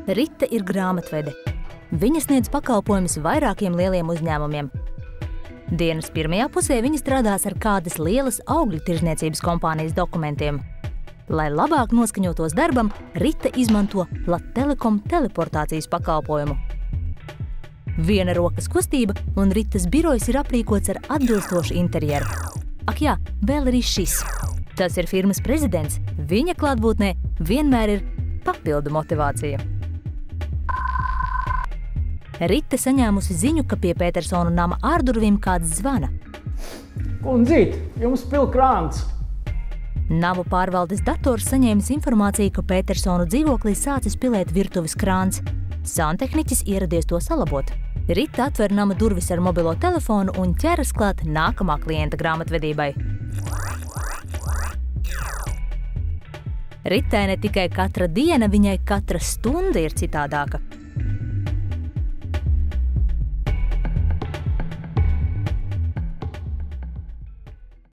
Rita ir grāmatvede. Viņa sniedz pakalpojumus vairākiem lieliem uzņēmumiem. Dienas pirmajā pusē viņa strādās ar kādas lielas augļu tirzniecības kompānijas dokumentiem. Lai labāk noskaņotos darbam, Rita izmanto Latelekom teleportācijas pakalpojumu. Viena rokas kustība un Ritas birojs ir aprīkots ar atbilstošu interjeru. Ak jā, vēl arī šis. Tas ir firmas prezidents. Viņa klātbūtnē vienmēr ir papildu motivācija. Rita saņēmusi ziņu, ka pie Petersonu nama ārdurvīm kāds zvana. Kundzīt, jums pil krāns! Namu pārvaldes dators saņēmis informāciju, ka Petersonu dzīvoklī sācis pilēt virtuves krāns. Santehniķis ieradies to salabot. Rita atver nama durvis ar mobilo telefonu un ķeras klāt nākamā klienta grāmatvedībai. Ritai ne tikai katra diena, viņai katra stunda ir citādāka.